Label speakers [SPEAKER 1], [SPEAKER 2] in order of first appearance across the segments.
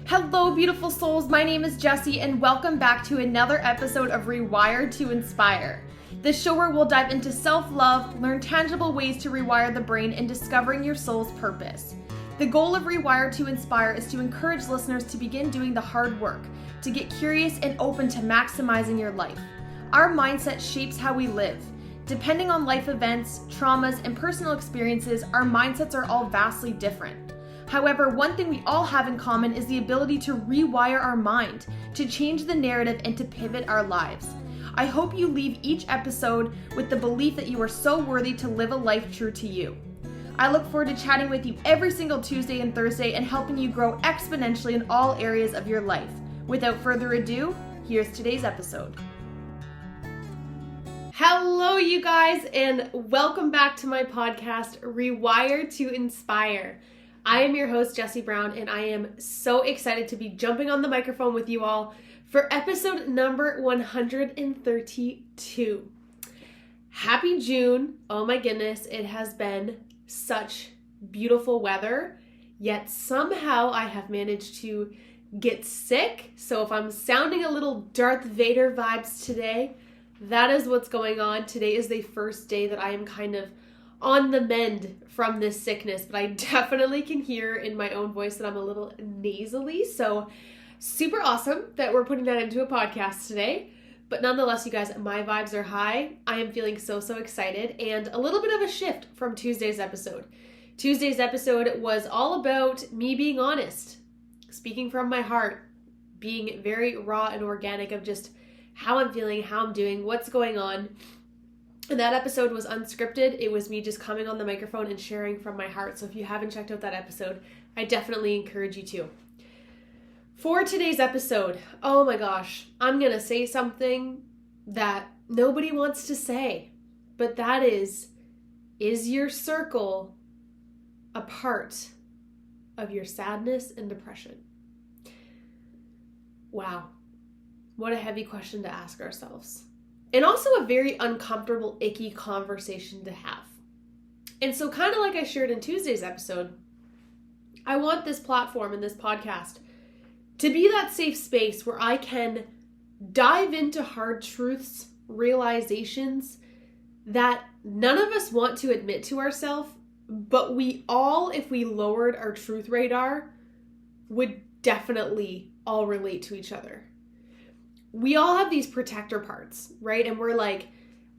[SPEAKER 1] Hello, beautiful souls. My name is Jessie, and welcome back to another episode of Rewire To Inspire. This show where we'll dive into self-love, learn tangible ways to rewire the brain, and discovering your soul's purpose. The goal of Rewire To Inspire is to encourage listeners to begin doing the hard work, to get curious and open to maximizing your life. Our mindset shapes how we live. Depending on life events, traumas, and personal experiences, our mindsets are all vastly different. However, one thing we all have in common is the ability to rewire our mind, to change the narrative, and to pivot our lives. I hope you leave each episode with the belief that you are so worthy to live a life true to you. I look forward to chatting with you every single Tuesday and Thursday and helping you grow exponentially in all areas of your life. Without further ado, here's today's episode. Hello, you guys, and welcome back to my podcast, Rewire To Inspire. I am your host, Jessie Brown, and I am so excited to be jumping on the microphone with you all for episode number 132. Happy June. Oh my goodness, it has been such beautiful weather, yet somehow I have managed to get sick. So if I'm sounding a little Darth Vader vibes today, that is what's going on. Today is the first day that I am kind of on the mend from this sickness, but I definitely can hear in my own voice that I'm a little nasally. So super awesome that we're putting that into a podcast today. But nonetheless, you guys, my vibes are high. I am feeling so excited, and a little bit of a shift from Tuesday's episode. Tuesday's episode was all about me being honest, speaking from my heart, being very raw and organic of just how I'm feeling, how I'm doing, what's going on. And that episode was unscripted. It was me just coming on the microphone and sharing from my heart. So if you haven't checked out that episode, I definitely encourage you to. For today's episode, oh my gosh, I'm going to say something that nobody wants to say, but that is your circle a part of your sadness and depression? Wow, what a heavy question to ask ourselves. And also a very uncomfortable, icky conversation to have. And so kind of like I shared in Tuesday's episode, I want this platform and this podcast to be that safe space where I can dive into hard truths, realizations that none of us want to admit to ourselves, but we all, if we lowered our truth radar, would definitely all relate to each other. We all have these protector parts, right? And we're like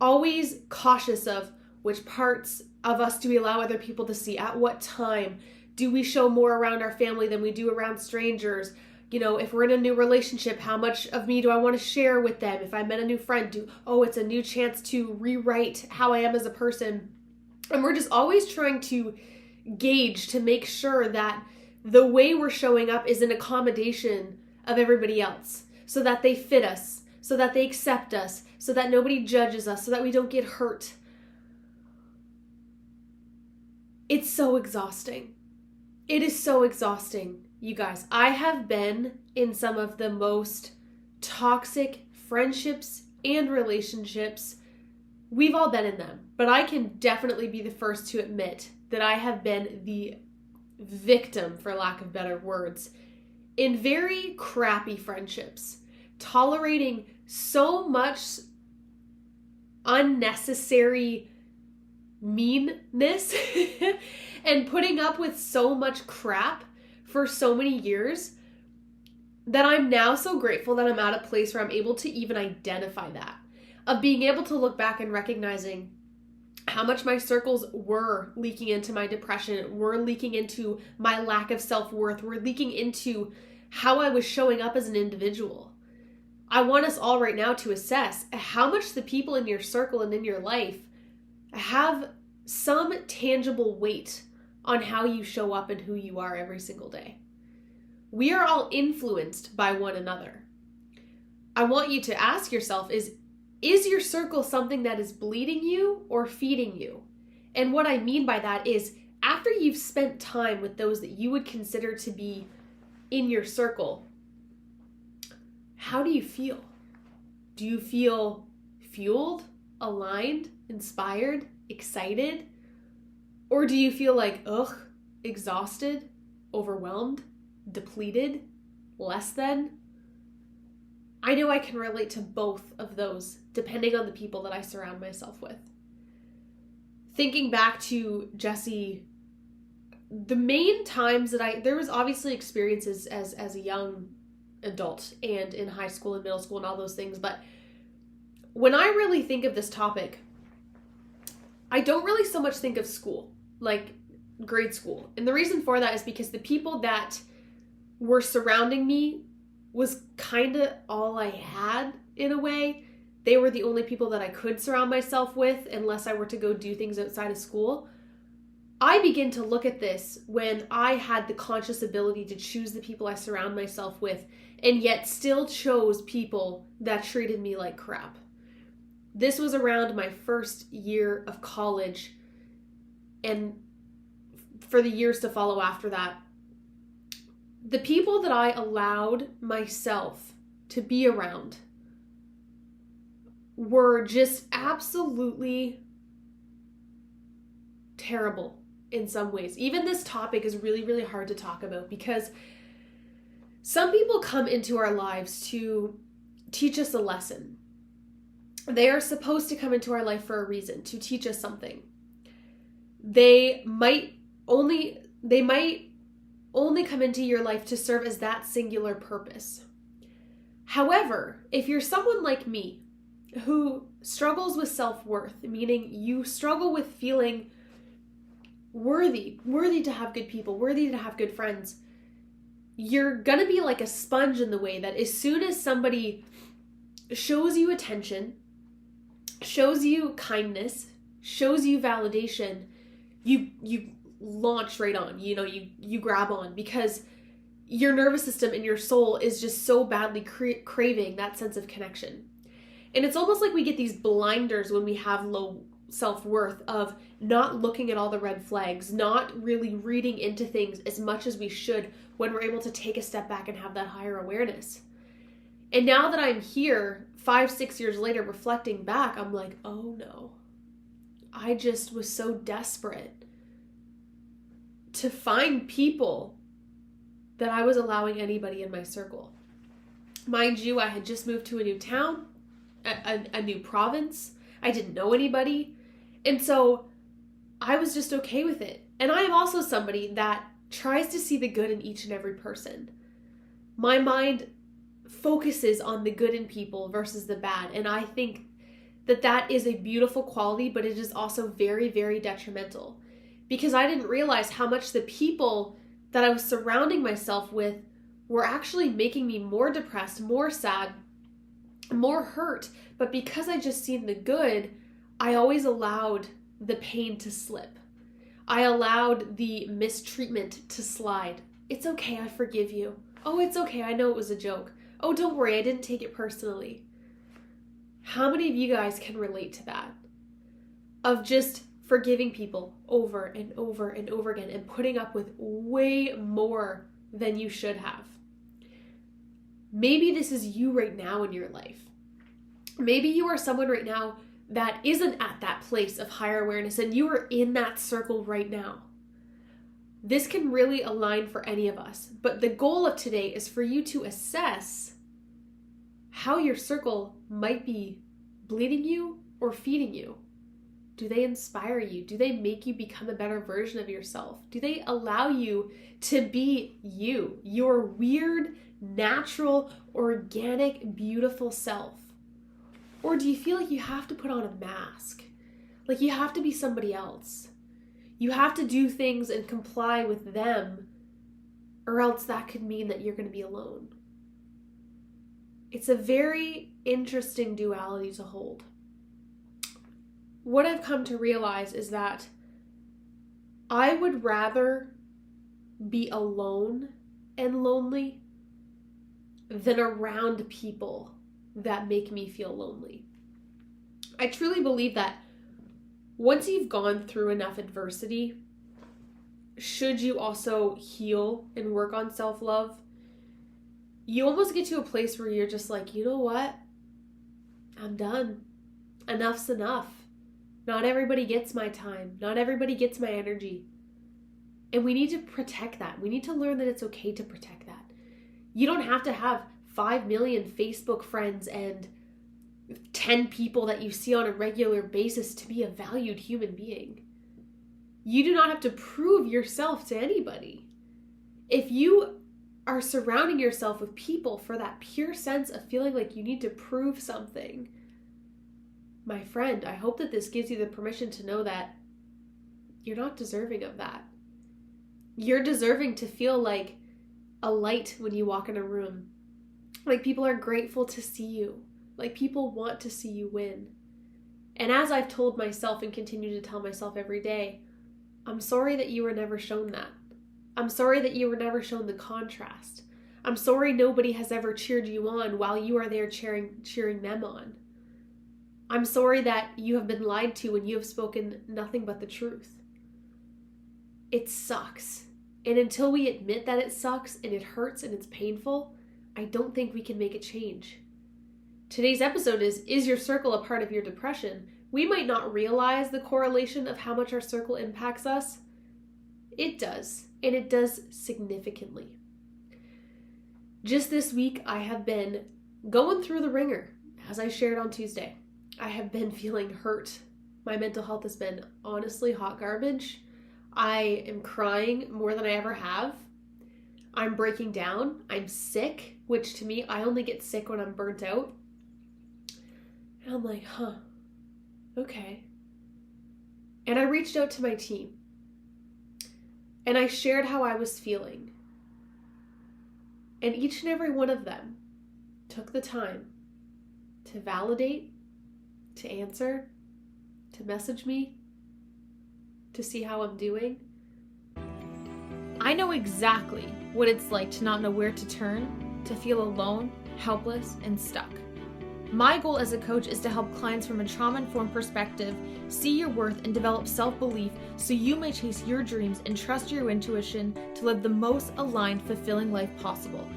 [SPEAKER 1] always cautious of which parts of us do we allow other people to see, at what time. Do we show more around our family than we do around strangers? You know, if we're in a new relationship, how much of me do I want to share with them? If I met a new friend, it's a new chance to rewrite how I am as a person. And we're just always trying to gauge to make sure that the way we're showing up is an accommodation of everybody else, so that they fit us, so that they accept us, so that nobody judges us, so that we don't get hurt. It's so exhausting. It is so exhausting, you guys. I have been in some of the most toxic friendships and relationships. We've all been in them, but I can definitely be the first to admit that I have been the victim, for lack of better words, in very crappy friendships, tolerating so much unnecessary meanness and putting up with so much crap for so many years that I'm now so grateful that I'm at a place where I'm able to even identify that, of being able to look back and recognizing how much my circles were leaking into my depression, were leaking into my lack of self-worth, were leaking into how I was showing up as an individual. I want us all right now to assess how much the people in your circle and in your life have some tangible weight on how you show up and who you are every single day. We are all influenced by one another. I want you to ask yourself, is your circle something that is bleeding you or feeding you? And what I mean by that is, after you've spent time with those that you would consider to be in your circle, how do you feel? Do you feel fueled, aligned, inspired, excited? Or do you feel like, exhausted, overwhelmed, depleted, less than. I know I can relate to both of those depending on the people that I surround myself with. Thinking back to Jessie, the main times that there was obviously experiences as a young adult and in high school and middle school and all those things, but when I really think of this topic, I don't really so much think of school, like grade school. And the reason for that is because the people that were surrounding me was kind of all I had in a way. They were the only people that I could surround myself with unless I were to go do things outside of school. I begin to look at this when I had the conscious ability to choose the people I surround myself with, and yet still chose people that treated me like crap. This was around my first year of college, and for the years to follow after that. The people that I allowed myself to be around were just absolutely terrible in some ways. Even this topic is really, really hard to talk about because some people come into our lives to teach us a lesson. They are supposed to come into our life for a reason, to teach us something. They might only come into your life to serve as that singular purpose. However, if you're someone like me who struggles with self-worth, meaning you struggle with feeling worthy to have good people, worthy to have good friends, you're gonna be like a sponge in the way that as soon as somebody shows you attention, shows you kindness, shows you validation, you launch right on, you grab on, because your nervous system and your soul is just so badly craving that sense of connection. And it's almost like we get these blinders when we have low self-worth of not looking at all the red flags, not really reading into things as much as we should when we're able to take a step back and have that higher awareness. And now that I'm here 5-6 years later reflecting back, I'm like, oh no, I just was so desperate to find people that I was allowing anybody in my circle. Mind you, I had just moved to a new town, a new province. I didn't know anybody. And so I was just okay with it. And I am also somebody that tries to see the good in each and every person. My mind focuses on the good in people versus the bad. And I think that is a beautiful quality, but it is also very, very detrimental. Because I didn't realize how much the people that I was surrounding myself with were actually making me more depressed, more sad, more hurt. But because I just seen the good, I always allowed the pain to slip. I allowed the mistreatment to slide. It's okay, I forgive you. Oh, it's okay, I know it was a joke. Oh, don't worry, I didn't take it personally. How many of you guys can relate to that? Of just forgiving people over and over and over again and putting up with way more than you should have. Maybe this is you right now in your life. Maybe you are someone right now that isn't at that place of higher awareness and you are in that circle right now. This can really align for any of us, but the goal of today is for you to assess how your circle might be bleeding you or feeding you. Do they inspire you? Do they make you become a better version of yourself? Do they allow you to be you, your weird, natural, organic, beautiful self? Or do you feel like you have to put on a mask? Like you have to be somebody else? You have to do things and comply with them, or else that could mean that you're going to be alone. It's a very interesting duality to hold. What I've come to realize is that I would rather be alone and lonely than around people that make me feel lonely. I truly believe that once you've gone through enough adversity, should you also heal and work on self-love, you almost get to a place where you're just like, you know what? I'm done. Enough's enough. Not everybody gets my time. Not everybody gets my energy. And we need to protect that. We need to learn that it's okay to protect that. You don't have to have 5 million Facebook friends and 10 people that you see on a regular basis to be a valued human being. You do not have to prove yourself to anybody. If you are surrounding yourself with people for that pure sense of feeling like you need to prove something, my friend, I hope that this gives you the permission to know that you're not deserving of that. You're deserving to feel like a light when you walk in a room. Like people are grateful to see you. Like people want to see you win. And as I've told myself and continue to tell myself every day, I'm sorry that you were never shown that. I'm sorry that you were never shown the contrast. I'm sorry nobody has ever cheered you on while you are there cheering them on. I'm sorry that you have been lied to when you have spoken nothing but the truth. It sucks. And until we admit that it sucks and it hurts and it's painful, I don't think we can make a change. Today's episode is your circle a part of your depression? We might not realize the correlation of how much our circle impacts us. It does, and it does significantly. Just this week, I have been going through the ringer, as I shared on Tuesday. I have been feeling hurt. My mental health has been honestly hot garbage. I am crying more than I ever have. I'm breaking down. I'm sick, which to me, I only get sick when I'm burnt out. And I'm like, okay. And I reached out to my team. And I shared how I was feeling. And each and every one of them took the time to validate, to answer, to message me, to see how I'm doing.
[SPEAKER 2] I know exactly what it's like to not know where to turn, to feel alone, helpless, and stuck. My goal as a coach is to help clients from a trauma-informed perspective see your worth and develop self-belief so you may chase your dreams and trust your intuition to live the most aligned, fulfilling life possible.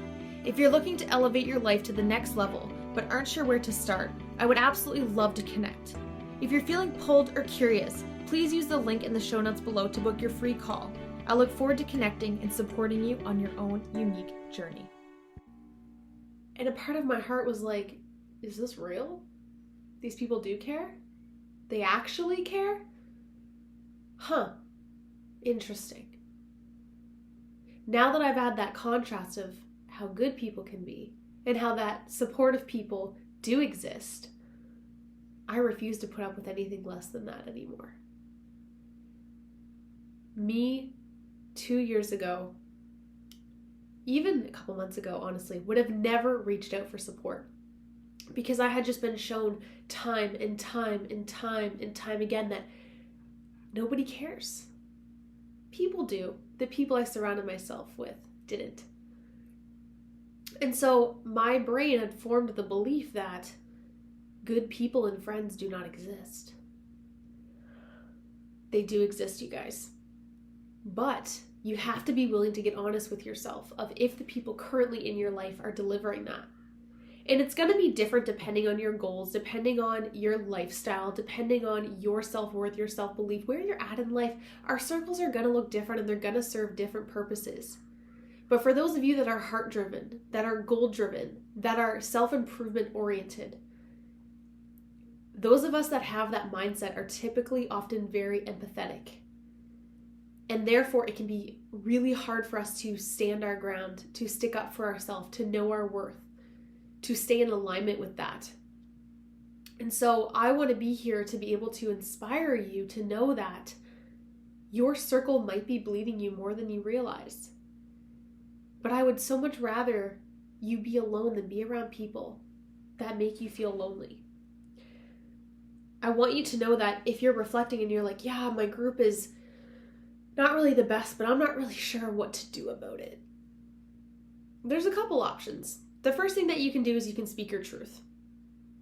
[SPEAKER 2] If you're looking to elevate your life to the next level but aren't sure where to start, I would absolutely love to connect. If you're feeling pulled or curious, please use the link in the show notes below to book your free call. I look forward to connecting and supporting you on your own unique journey.
[SPEAKER 1] And a part of my heart was like, is this real? These people do care? They actually care? Interesting. Now that I've had that contrast of how good people can be and how that supportive people do exist, I refuse to put up with anything less than that anymore. Me, 2 years ago, even a couple months ago, honestly, would have never reached out for support because I had just been shown time and time and time and time again that nobody cares. People do. The people I surrounded myself with didn't. And so my brain had formed the belief that good people and friends do not exist. They do exist, you guys. But you have to be willing to get honest with yourself of if the people currently in your life are delivering that. And it's going to be different depending on your goals, depending on your lifestyle, depending on your self-worth, your self-belief, where you're at in life. Our circles are going to look different and they're going to serve different purposes. But for those of you that are heart-driven, that are goal-driven, that are self-improvement oriented, those of us that have that mindset are typically often very empathetic. And therefore, it can be really hard for us to stand our ground, to stick up for ourselves, to know our worth, to stay in alignment with that. And so I want to be here to be able to inspire you to know that your circle might be bleeding you more than you realize. But I would so much rather you be alone than be around people that make you feel lonely. I want you to know that if you're reflecting and you're like, yeah, my group is not really the best, but I'm not really sure what to do about it. There's a couple options. The first thing that you can do is you can speak your truth.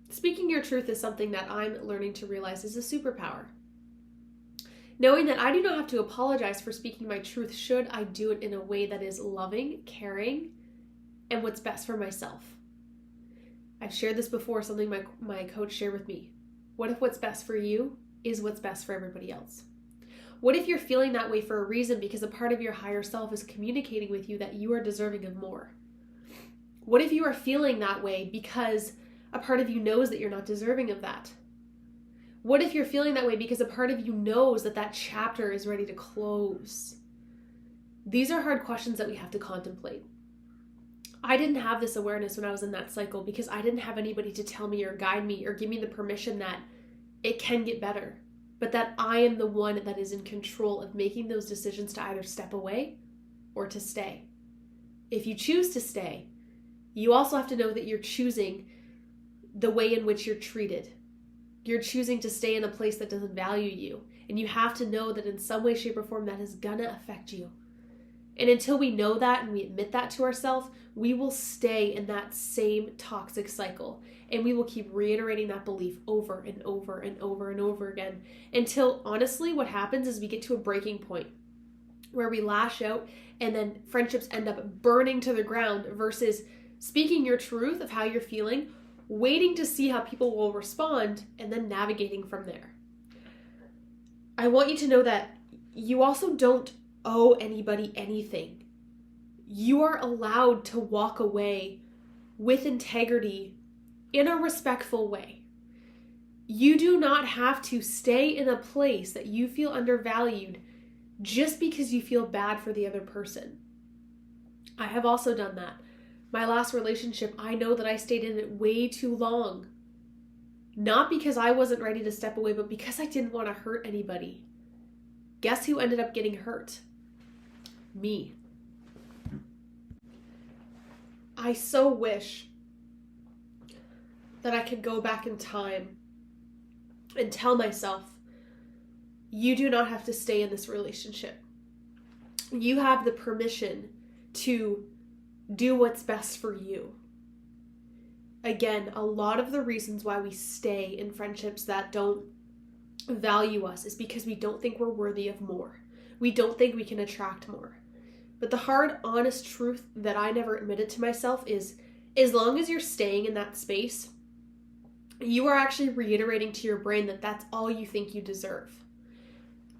[SPEAKER 1] Speaking your truth is something that I'm learning to realize is a superpower. Knowing that I do not have to apologize for speaking my truth should I do it in a way that is loving, caring, and what's best for myself. I've shared this before, something my coach shared with me. What if what's best for you is what's best for everybody else? What if you're feeling that way for a reason because a part of your higher self is communicating with you that you are deserving of more? What if you are feeling that way because a part of you knows that you're not deserving of that? What if you're feeling that way because a part of you knows that that chapter is ready to close? These are hard questions that we have to contemplate. I didn't have this awareness when I was in that cycle because I didn't have anybody to tell me or guide me or give me the permission that it can get better, but that I am the one that is in control of making those decisions to either step away or to stay. If you choose to stay, you also have to know that you're choosing the way in which you're treated. You're choosing to stay in a place that doesn't value you. And you have to know that in some way, shape, or form, that is gonna affect you. And until we know that and we admit that to ourselves, we will stay in that same toxic cycle. And we will keep reiterating that belief over and over and over and over again. Until, honestly, what happens is we get to a breaking point where we lash out and then friendships end up burning to the ground versus speaking your truth of how you're feeling, waiting to see how people will respond, and then navigating from there. I want you to know that you also don't owe anybody anything. You are allowed to walk away with integrity in a respectful way. You do not have to stay in a place that you feel undervalued just because you feel bad for the other person. I have also done that. My last relationship, I know that I stayed in it way too long. Not because I wasn't ready to step away, but because I didn't want to hurt anybody. Guess who ended up getting hurt? Me. I so wish that I could go back in time and tell myself, you do not have to stay in this relationship. You have the permission to do what's best for you. Again, a lot of the reasons why we stay in friendships that don't value us is because we don't think we're worthy of more. We don't think we can attract more. But the hard, honest truth that I never admitted to myself is, as long as you're staying in that space, you are actually reiterating to your brain that that's all you think you deserve.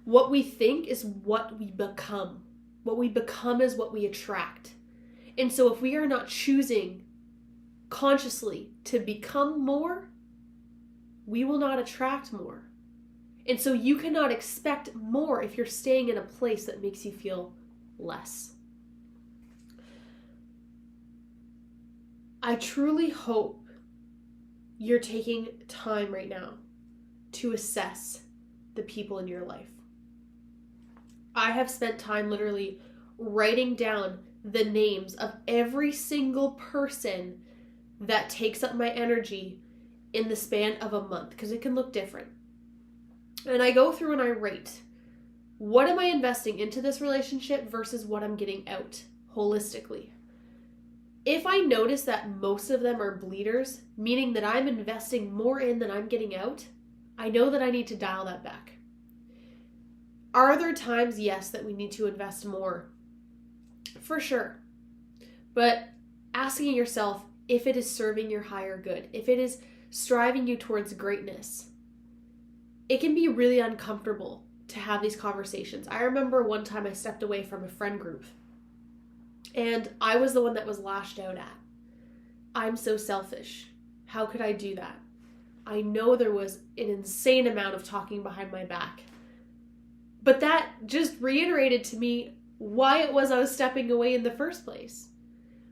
[SPEAKER 1] What we think is what we become. What we become is what we attract. And so if we are not choosing consciously to become more, we will not attract more. And so you cannot expect more if you're staying in a place that makes you feel less. I truly hope you're taking time right now to assess the people in your life. I have spent time literally writing down the names of every single person that takes up my energy in the span of a month, because it can look different. And I go through and I rate, what am I investing into this relationship versus what I'm getting out holistically? If I notice that most of them are bleeders, meaning that I'm investing more in than I'm getting out, I know that I need to dial that back. Are there times, yes, that we need to invest more? For sure. But asking yourself if it is serving your higher good, if it is striving you towards greatness. It can be really uncomfortable to have these conversations. I remember one time I stepped away from a friend group and I was the one that was lashed out at. I'm so selfish. How could I do that? I know there was an insane amount of talking behind my back. But that just reiterated to me why it was I was stepping away in the first place.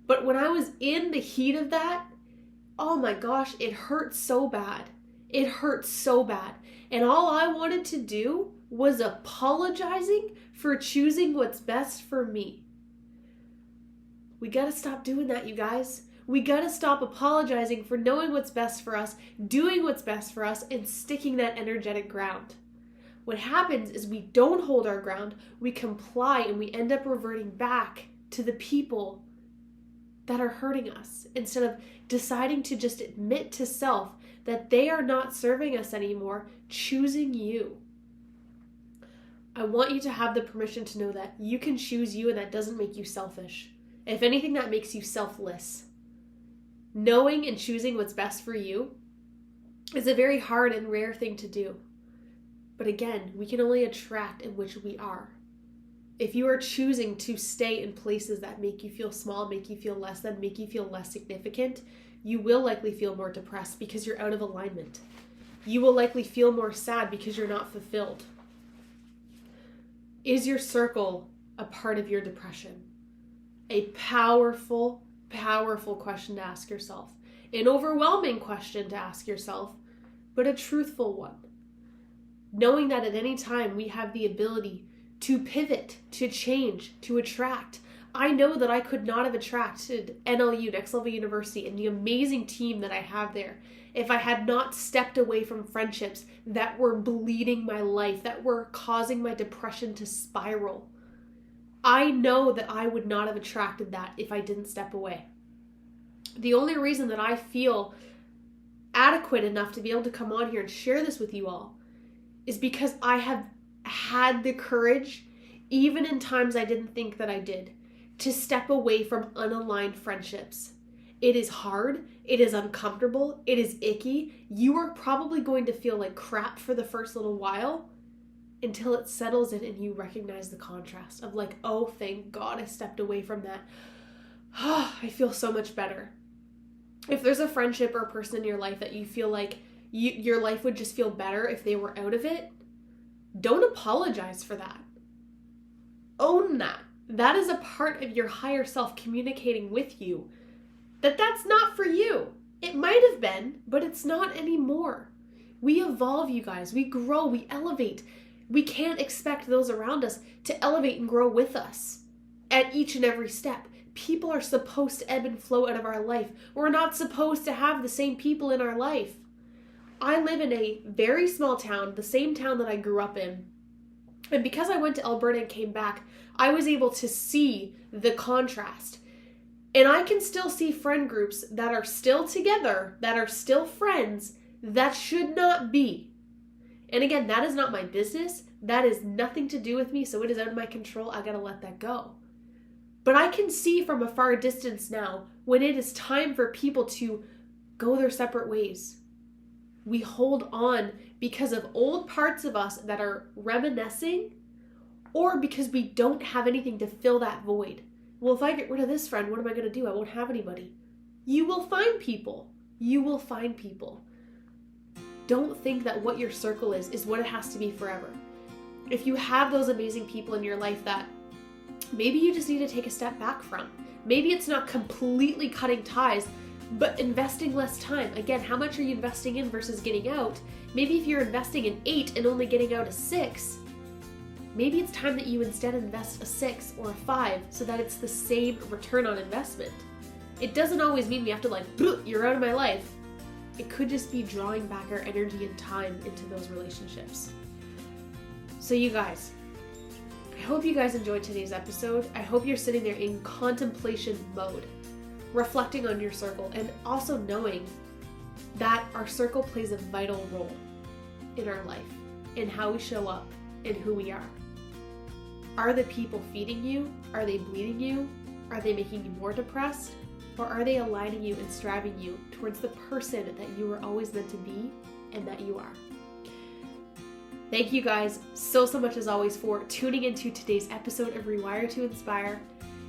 [SPEAKER 1] But when I was in the heat of that, oh my gosh, it hurt so bad. It hurt so bad. And all I wanted to do was apologizing for choosing what's best for me. We gotta stop doing that, you guys. We gotta stop apologizing for knowing what's best for us, doing what's best for us, and sticking that energetic ground. What happens is we don't hold our ground, we comply, and we end up reverting back to the people that are hurting us instead of deciding to just admit to self that they are not serving us anymore, choosing you. I want you to have the permission to know that you can choose you and that doesn't make you selfish. If anything, that makes you selfless. Knowing and choosing what's best for you is a very hard and rare thing to do. But again, we can only attract in which we are. if you are choosing to stay in places that make you feel small, make you feel less than, make you feel less significant, you will likely feel more depressed because you're out of alignment. You will likely feel more sad because you're not fulfilled. Is your circle a part of your depression? A powerful, powerful question to ask yourself. An overwhelming question to ask yourself, but a truthful one. Knowing that at any time we have the ability to pivot, to change, to attract. I know that I could not have attracted NLU, Next Level University, and the amazing team that I have there if I had not stepped away from friendships that were bleeding my life, that were causing my depression to spiral. I know that I would not have attracted that if I didn't step away. The only reason that I feel adequate enough to be able to come on here and share this with you all is because I have had the courage, even in times I didn't think that I did, to step away from unaligned friendships. It is hard, it is uncomfortable, it is icky. You are probably going to feel like crap for the first little while until it settles in and you recognize the contrast of like, oh, thank God I stepped away from that. I feel so much better. If there's a friendship or a person in your life that you feel like your life would just feel better if they were out of it, don't apologize for that. Own that. That is a part of your higher self communicating with you that that's not for you. It might have been, but it's not anymore. We evolve, you guys. We grow, we elevate. We can't expect those around us to elevate and grow with us at each and every step. People are supposed to ebb and flow out of our life. We're not supposed to have the same people in our life. I live in a very small town, the same town that I grew up in. And because I went to Alberta and came back, I was able to see the contrast. And I can still see friend groups that are still together, that are still friends, that should not be. And again, that is not my business. That is nothing to do with me, so it is out of my control. I gotta let that go. But I can see from a far distance now when it is time for people to go their separate ways. We hold on because of old parts of us that are reminiscing, or because we don't have anything to fill that void. Well, if I get rid of this friend, what am I going to do? I won't have anybody. You will find people. You will find people. Don't think that what your circle is what it has to be forever. If you have those amazing people in your life that maybe you just need to take a step back from, maybe it's not completely cutting ties, but investing less time. Again, how much are you investing in versus getting out? Maybe if you're investing in 8 and only getting out a 6, maybe it's time that you instead invest a 6 or a 5 so that it's the same return on investment. It doesn't always mean we have to like, you're out of my life. It could just be drawing back our energy and time into those relationships. So you guys, I hope you guys enjoyed today's episode. I hope you're sitting there in contemplation mode, reflecting on your circle, and also knowing that our circle plays a vital role in our life, in how we show up, and who we are. Are the people feeding you? Are they bleeding you? Are they making you more depressed? Or are they aligning you and striving you towards the person that you were always meant to be and that you are? Thank you guys so much as always for tuning into today's episode of Rewire to Inspire.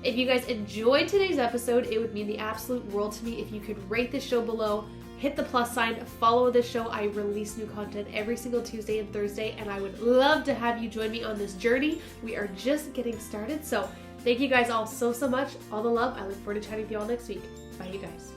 [SPEAKER 1] If you guys enjoyed today's episode, it would mean the absolute world to me if you could rate the show below, hit the plus sign, follow this show. I release new content every single Tuesday and Thursday, and I would love to have you join me on this journey. We are just getting started, so thank you guys all so much. All the love. I look forward to chatting with you all next week. Bye, you guys.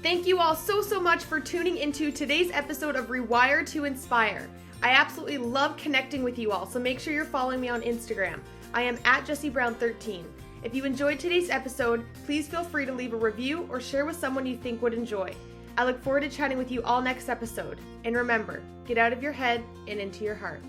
[SPEAKER 1] Thank you all so much for tuning into today's episode of Rewire to Inspire. I absolutely love connecting with you all, so make sure you're following me on Instagram. I am at Jessie Brown 13. If you enjoyed today's episode, please feel free to leave a review or share with someone you think would enjoy. I look forward to chatting with you all next episode. And remember, get out of your head and into your heart.